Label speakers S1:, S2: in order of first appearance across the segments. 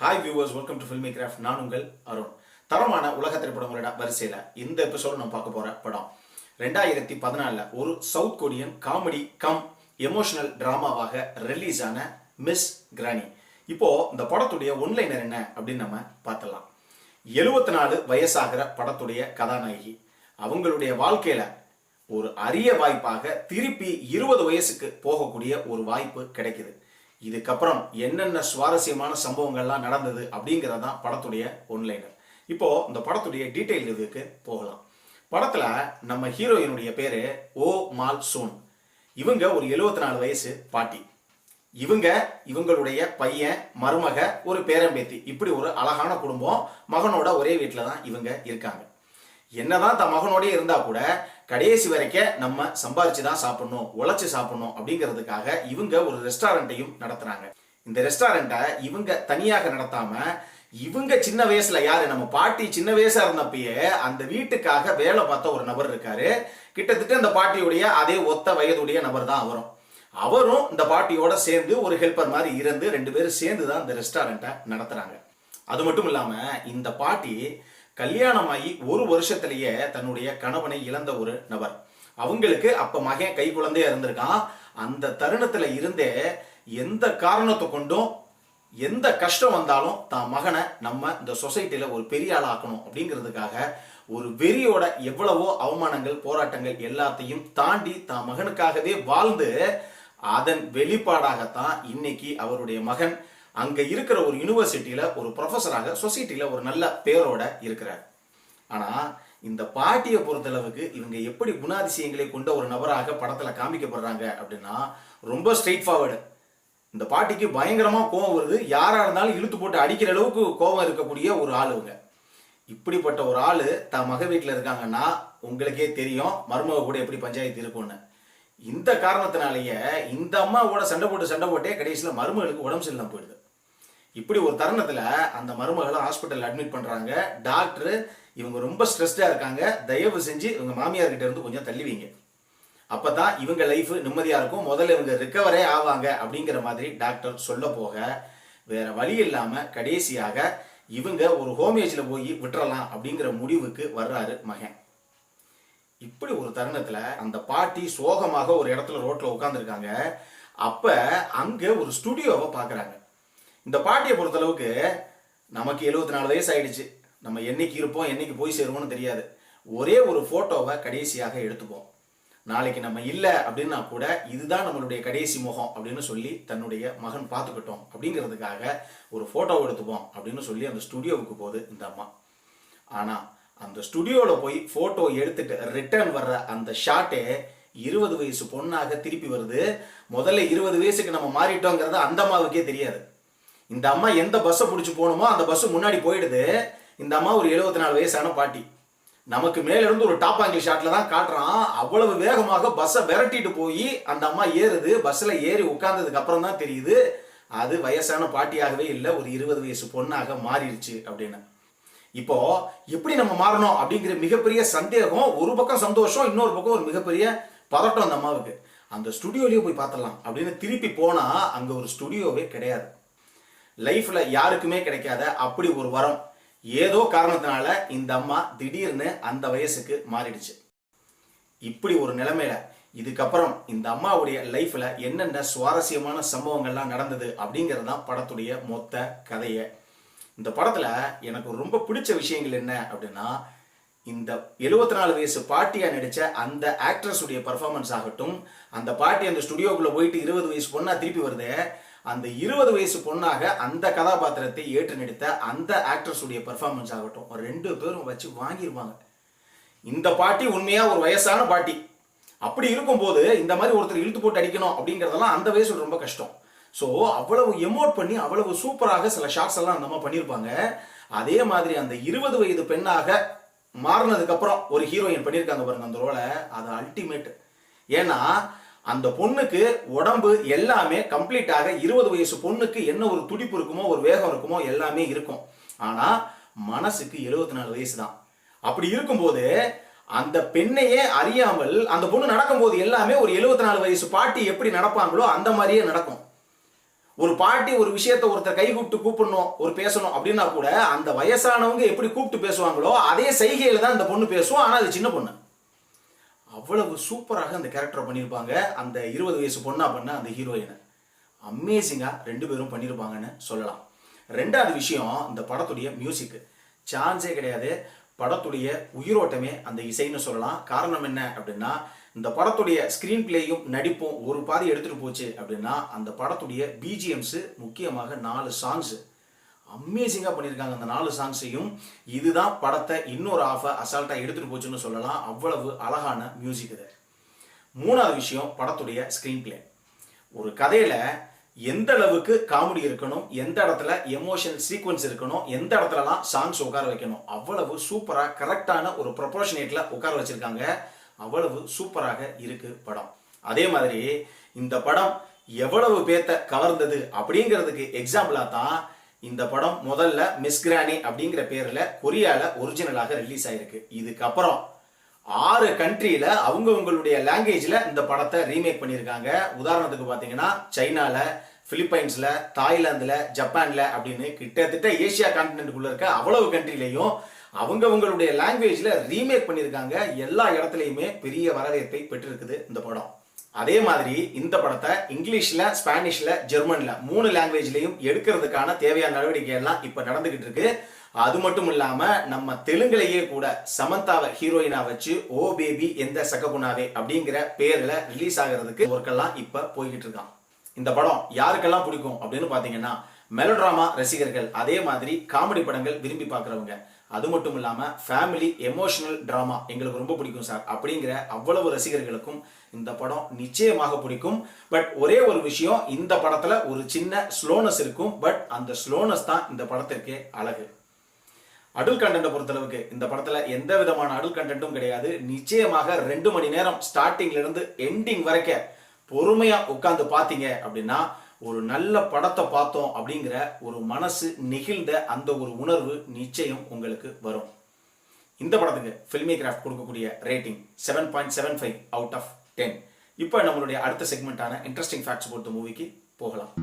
S1: Hi viewers, welcome to filmi craft. நான் உங்கள் அருண். தரமான உலக திரைப்படங்களோட வரிசையில் இந்த எபிசோடு நம்ம பார்க்க போகிற படம் 2014 ஒரு south Korean comedy cum emotional டிராமாவாக ரிலீஸ் ஆன மிஸ் கிரானி. இப்போ இந்த படத்துடைய ஒன்லைனர் என்ன அப்படின்னு நம்ம பார்த்தலாம். 74 வயசாகிற படத்துடைய கதாநாயகி அவங்களுடைய வாழ்க்கையில ஒரு அரிய வாய்ப்பாக திருப்பி 20 வயசுக்கு போகக்கூடிய ஒரு வாய்ப்பு கிடைக்குது. இதுக்கப்புறம் என்னென்ன சுவாரஸ்யமான சம்பவங்கள்லாம் நடந்தது அப்படிங்கிறதான் படத்துடைய ஒன்லைனர். இப்போ இந்த படத்துடைய டீட்டெயில் இதுக்கு போகலாம். படத்துல நம்ம ஹீரோயினுடைய பேரு ஓ மால் சோன். இவங்க ஒரு 74 வயசு பாட்டி. இவங்களுடைய பையன், மருமக, ஒரு பேரம்பேத்தி, இப்படி ஒரு அழகான குடும்பம். மகனோட ஒரே வீட்டில தான் இவங்க இருக்காங்க. என்னதான் தன் மகனோடய இருந்தா கூட கடைசி வரைக்கும் நம்ம சம்பாரிச்சு தான் சாப்பிடணும், உழைச்சு சாப்பிடணும் அப்படிங்கிறதுக்காக இவங்க ஒரு ரெஸ்டாரண்ட்டையும் நடத்துறாங்க. இந்த ரெஸ்டாரண்ட்டை இவங்க தனியாக நடத்தாம, இவங்க சின்ன வயசுல யாரு, நம்ம பாட்டி சின்ன வயசா இருந்தப்பயே அந்த வீட்டுக்காக வேலை பார்த்த ஒரு நபர் இருக்காரு. கிட்டத்தட்ட இந்த பாட்டியுடைய அதே ஒத்த வயதுடைய நபர் தான் அவரும் இந்த பாட்டியோட சேர்ந்து ஒரு ஹெல்ப்பர் மாதிரி இருந்து 2 பேரும் சேர்ந்து தான் இந்த ரெஸ்டாரண்ட்டை நடத்துறாங்க. அது மட்டும் இல்லாம இந்த பாட்டி கல்யாணமாகி 1 வருஷத்திலேயே தன்னுடைய கணவனை இழந்த ஒரு நபர். அவங்களுக்கு அப்ப மகன் கை குழந்தையா இருந்திருக்கான். அந்த தருணத்துல இருந்தே எந்த காரணத்தை கொண்டும் எந்த கஷ்டம் வந்தாலும் தான் மகனை நம்ம இந்த சொசைட்டில ஒரு பெரிய ஆளாக்கணும் அப்படிங்கிறதுக்காக ஒரு வெறியோட எவ்வளவோ அவமானங்கள், போராட்டங்கள் எல்லாத்தையும் தாண்டி தான் மகனுக்காகவே வாழ்ந்து அதன் வெளிப்பாடாகத்தான் இன்னைக்கு அவருடைய மகன் அங்க இருக்கிற ஒரு யூனிவர்சிட்டியில ஒரு ப்ரொஃபஸராக சொசைட்டில ஒரு நல்ல பேரோட இருக்கிறார். ஆனா இந்த பாட்டியை பொறுத்தளவுக்கு இவங்க எப்படி குணாதிசயங்களை கொண்ட ஒரு நபராக படத்துல காமிக்கப்படுறாங்க அப்படின்னா ரொம்ப ஸ்ட்ரெயிட் ஃபார்வர்டு. இந்த பாட்டிக்கு பயங்கரமா கோபம் வருது. யாரா இருந்தாலும் இழுத்து போட்டு அடிக்கிற அளவுக்கு கோபம் இருக்கக்கூடிய ஒரு ஆளுங்க. இப்படிப்பட்ட ஒரு ஆளு தான் மக வீட்டுல இருக்காங்கன்னா உங்களுக்கே தெரியும் மருமக கூட எப்படி பஞ்சாயத்து இருக்கும்னு. இந்த காரணத்தினாலேயே இந்த அம்மாவோட சண்டை போட்டே கடைசியில மருமகளுக்கு உடம்பு சரியில்லாம போயிடுது. இப்படி ஒரு தருணத்துல அந்த மருமகளை ஹாஸ்பிட்டல் அட்மிட் பண்றாங்க. டாக்டர் இவங்க ரொம்ப ஸ்ட்ரெஸ்டா இருக்காங்க, தயவு செஞ்சு இவங்க மாமியார் கிட்ட இருந்து கொஞ்சம் தள்ளி வைங்க, அப்பதான் இவங்க லைஃப் நிம்மதியா இருக்கும், முதல்ல இவங்க ரிக்கவரே ஆவாங்க அப்படிங்கிற மாதிரி டாக்டர் சொல்ல போக வேற வழி இல்லாம கடைசியாக இவங்க ஒரு ஹோமேஜ்ல போய் விட்டுறலாம் அப்படிங்கிற முடிவுக்கு வர்றாரு மகன். இப்படி ஒரு தருணத்துல அந்த பாட்டி சோகமாக ஒரு இடத்துல ரோட்ல உட்கார்ந்துருக்காங்க. அப்ப அங்க ஒரு ஸ்டுடியோவை பாக்குறாங்க. இந்த பாட்டியை பொறுத்தளவுக்கு நமக்கு 74 வயசு ஆயிடுச்சு, நம்ம என்னைக்கு இருப்போம் என்னைக்கு போய் சேருவோம்னு தெரியாது. ஒரே ஒரு போட்டோவை கடைசியாக எடுத்துப்போம். நாளைக்கு நம்ம இல்லை அப்படின்னா கூட இதுதான் நம்மளுடைய கடைசி முகம் அப்படின்னு சொல்லி தன்னுடைய மகன் பார்த்துக்கிட்டோம் அப்படிங்கிறதுக்காக ஒரு போட்டோவை எடுத்துப்போம் அப்படின்னு சொல்லி அந்த ஸ்டுடியோவுக்கு போகுது இந்த அம்மா. ஆனா அந்த ஸ்டுடியோல போய் போட்டோ எடுத்துட்டு ரிட்டர்ன் வர்ற அந்த ஷாட்டே 20 வயசு பொண்ணாக திருப்பி வருது. முதல்ல 20 வயசுக்கு நம்ம மாறிட்டோங்கிறது அந்த அம்மாவுக்கே தெரியாது. இந்த அம்மா எந்த பஸ்ஸை பிடிச்சி போகணுமோ அந்த பஸ் முன்னாடி போயிடுது. இந்த அம்மா ஒரு 74 வயசான பாட்டி. நமக்கு மேல இருந்து ஒரு டாப் ஆங்கிள் ஷாட்ல தான் காட்டுறான். அவ்வளவு வேகமாக பஸ்ஸை விரட்டிட்டு போய் அந்த அம்மா ஏறுது. பஸ்ல ஏறி உட்கார்ந்ததுக்கு அப்புறம் தான் தெரியுது அது வயசான பாட்டியாகவே இல்லை, ஒரு 20 வயசு பொண்ணாக மாறிடுச்சு அப்படின்னு. இப்போ எப்படி நம்ம மாறணும் அப்படிங்கிற மிகப்பெரிய சந்தேகம். ஒரு பக்கம் சந்தோஷம், இன்னொரு பக்கம் ஒரு மிகப்பெரிய பதட்டம் அந்த அம்மாவுக்கு. அந்த ஸ்டுடியோலயே போய் பார்த்தலாம் அப்படின்னு திருப்பி போனா அங்க ஒரு ஸ்டுடியோவே கிடையாது. லைஃப்ல யாருக்குமே கிடைக்காத அப்படி ஒரு வரம் ஏதோ காரணத்தினால இந்த அம்மா திடீர்னு அந்த வயசுக்கு மாறிடுச்சு. இப்படி ஒரு நிலைமையில இதுக்கப்புறம் இந்த அம்மாவுடைய லைஃப்ல என்னென்ன சுவாரஸ்யமான சம்பவங்கள்லாம் நடந்தது அப்படிங்கறதுதான் படத்துடைய மொத்த கதையை. இந்த படத்துல எனக்கு ரொம்ப பிடிச்ச விஷயங்கள் என்ன அப்படின்னா, இந்த 74 வயசு பாட்டியா நடிச்ச அந்த ஆக்ட்ரஸ் உடைய பர்ஃபார்மன்ஸ் ஆகட்டும், அந்த பாட்டி அந்த ஸ்டுடியோக்குள்ள போயிட்டு 20 வயசு பொண்ணா திருப்பி வருது, அந்த 20 வயசு பொண்ணாக அந்த கதாபாத்திரத்தை ஏற்று நடித்த அந்த ஆக்ட்ரஸ் உடைய பர்ஃபார்மன்ஸ் ஆகட்டும், 2 பேரும் வச்சு வாங்கிருப்பாங்க. இந்த பாட்டி உண்மையா ஒரு வயசான பாட்டி. அப்படி இருக்கும்போது இந்த மாதிரி ஒருத்தர் இழுத்து போட்டு அடிக்கணும் அப்படிங்கறதெல்லாம் அந்த வயசுல ரொம்ப கஷ்டம். ஸோ அவ்வளவு எமோட் பண்ணி அவ்வளவு சூப்பராக சில ஷாட்ஸ் எல்லாம் அந்த மாதிரி பண்ணியிருப்பாங்க. அதே மாதிரி அந்த 20 வயது பெண்ணாக மாறினதுக்கு அப்புறம் ஒரு ஹீரோயின் பண்ணியிருக்காங்க பாருங்க அந்த ரோலை, அது அல்டிமேட். ஏன்னா அந்த பொண்ணுக்கு உடம்பு எல்லாமே கம்ப்ளீட்டாக 20 வயசு பொண்ணுக்கு என்ன ஒரு துடிப்பு இருக்குமோ, ஒரு வேகம் இருக்குமோ எல்லாமே இருக்கும். ஆனா மனசுக்கு 74 வயசு தான். அப்படி இருக்கும்போது அந்த பெண்ணையே அறியாமல் அந்த பொண்ணு நடக்கும்போது எல்லாமே ஒரு 74 வயசு பாட்டி எப்படி நடப்பாங்களோ அந்த மாதிரியே நடக்கும். ஒரு பாட்டி ஒரு விஷயத்த ஒருத்தர் கை கூப்பிடணும் ஒரு பேசணும் அப்படின்னா கூட அந்த வயசானவங்க எப்படி கூப்பிட்டு பேசுவாங்களோ அதே சைகையில தான் இந்த பொண்ணு பேசுவோம். ஆனால் அது சின்ன பொண்ணு. அவ்வளவு சூப்பராக அந்த கேரக்டர் பண்ணியிருப்பாங்க. அந்த 20 வயசு பொண்ணா பண்ண அந்த ஹீரோயினை அமேசிங்கா 2 பேரும் பண்ணியிருப்பாங்கன்னு சொல்லலாம். ரெண்டாவது விஷயம், இந்த படத்துடைய மியூசிக் சான்ஸே கிடையாது. படத்துடைய உயிரோட்டமே அந்த இசைன்னு சொல்லலாம். காரணம் என்ன அப்படின்னா, இந்த படத்துடைய ஸ்கிரீன் பிளேயும் நடிப்பும் ஒரு பாதி எடுத்துட்டு போச்சு அப்படின்னா அந்த படத்துடைய பிஜிஎம்ஸ், முக்கியமாக 4 சாங்ஸ் அமேசிங்கா பண்ணியிருக்காங்க. அந்த 4 சாங்ஸையும் இதுதான் படத்தை இன்னொரு ஆஃபை அசால்ட்டா எடுத்துட்டு போச்சுன்னு சொல்லலாம். அவ்வளவு அழகான மியூசிக் இது. மூணாவது விஷயம், படத்துடைய ஸ்கிரீன் பிளே. ஒரு கதையில எந்த அளவுக்கு காமெடி இருக்கணும், எந்த இடத்துல எமோஷனல் சீக்வன்ஸ் இருக்கணும், எந்த இடத்துலலாம் சாங்ஸ் உட்கார வைக்கணும், அவ்வளவு சூப்பரா கரெக்டான ஒரு ப்ரொபோர்ஷனேட்ல உட்கார வச்சிருக்காங்க. அவ்வளவு சூப்பராக இருக்கு படம். அதே மாதிரி இந்த படம் எவ்வளவு பேத்த கவர்ந்தது அப்படிங்கிறதுக்கு எக்ஸாம்பிளா தான் இந்த படம் முதல்ல மிஸ் கிரானி அப்படிங்கிற பேர்ல கொரியால ஒரிஜினலாக ரிலீஸ் ஆயிருக்கு. இதுக்கப்புறம் 6 கண்ட்ரியில அவங்களுடைய லாங்குவேஜ்ல இந்த படத்தை ரீமேக் பண்ணியிருக்காங்க. உதாரணத்துக்கு பாத்தீங்கன்னா சைனால, பிலிப்பைன்ஸ்ல, தாய்லாந்துல, ஜப்பான்ல அப்படின்னு கிட்டத்தட்ட ஏசியா கான்டினென்ட்டுக்குள்ள இருக்க அவ்வளவு கண்ட்ரிலையும் அவங்களுடைய லாங்குவேஜ்ல ரீமேக் பண்ணியிருக்காங்க. எல்லா இடத்துலையுமே பெரிய வரவேற்பை பெற்றிருக்குது இந்த படம். அதே மாதிரி இந்த படத்தை இங்கிலீஷ்ல, ஸ்பானிஷ்ல, ஜெர்மன்ல 3 லாங்குவேஜ்லையும் எடுக்கிறதுக்கான தேவையான நடவடிக்கை எல்லாம் இப்ப நடந்துகிட்டு இருக்கு. அது மட்டும் இல்லாம நம்ம தெலுங்குலயே கூட சமந்தாவை ஹீரோயினா வச்சு ஓ பேபி எந்த சககுணாவே அப்படிங்கிற பேர்ல ரிலீஸ் ஆகிறதுக்கு ஒர்க்கெல்லாம் இப்ப போய்கிட்டு இருக்கான். இந்த படம் யாருக்கெல்லாம் பிடிக்கும் அப்படின்னு பாத்தீங்கன்னா, மெலோட்ராமா ரசிகர்கள், அதே மாதிரி காமெடி படங்கள் விரும்பி பார்க்கறவங்க, அது மட்டும் இல்லாம ஃபேமிலி எமோஷனல் டிராமா எங்களுக்கு ரொம்ப பிடிக்கும் சார் அப்படிங்கிற அவ்வளவு ரசிகர்களுக்கும் இந்த படம் நிச்சயமாக பிடிக்கும். பட் ஒரே ஒரு விஷயம், இந்த படத்துல ஒரு சின்ன ஸ்லோனஸ் இருக்கும். பட் அந்த ஸ்லோனஸ் தான் இந்த படத்திற்கு அழகு. அடல்ட் கண்டென்ட்டை பொறுத்தளவுக்கு இந்த படத்துல எந்த விதமான அடல்ட் கண்டென்ட்டும் கிடையாது. நிச்சயமாக 2 மணி நேரம் ஸ்டார்டிங்ல இருந்து எண்டிங் வரைக்கும் பொறுமையா உட்கார்ந்து பாத்தீங்க அப்படின்னா ஒரு நல்ல படத்தை பார்த்தோம் அப்படிங்கிற ஒரு மனசு நெகிழ்ந்த அந்த ஒரு உணர்வு நிச்சயம் உங்களுக்கு வரும். இந்த படத்துக்கு ஃபில்மி கிராஃப்ட் கொடுக்கக்கூடிய ரேட்டிங் 7.75 அவுட் ஆஃப் 10. இப்போ நம்மளுடைய அடுத்த செக்மெண்டான இன்ட்ரெஸ்டிங் ஃபேக்ட்ஸ் பொறுத்த மூவிக்கு போகலாம்.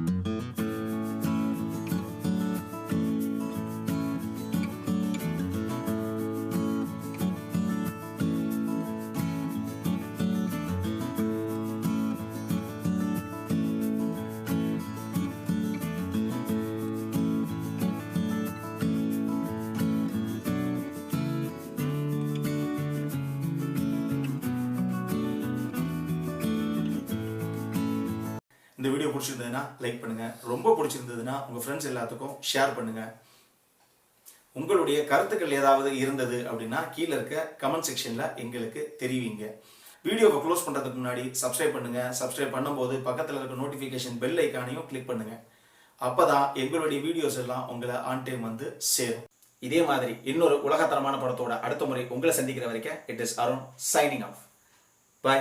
S1: இந்த வீடியோ பிடிச்சிருந்ததுன்னா லைக் பண்ணுங்க, ரொம்ப பிடிச்சிருந்ததுன்னா உங்க ஃப்ரெண்ட்ஸ் எல்லாத்துக்கும் ஷேர் பண்ணுங்க. உங்களுடைய கருத்துக்கள் ஏதாவது இருந்தது அப்படின்னா கீழே இருக்க கமெண்ட் செக்ஷன்ல எங்களுக்கு தெரிவிங்க. வீடியோவை க்ளோஸ் பண்றதுக்கு முன்னாடி சப்ஸ்கிரைப் பண்ணுங்க. சப்ஸ்கிரைப் பண்ணும்போது பக்கத்தில் இருக்க நோட்டிபிகேஷன் பெல் ஐக்கானையும் கிளிக் பண்ணுங்க. அப்பதான் எங்களுடைய வீடியோஸ் எல்லாம் உங்களை ஆன் டைம் வந்து சேரும். இதே மாதிரி இன்னொரு உலகத்தரமான படத்தோட அடுத்த முறை உங்களை சந்திக்கிற வரைக்கும் it is Arun signing off. By.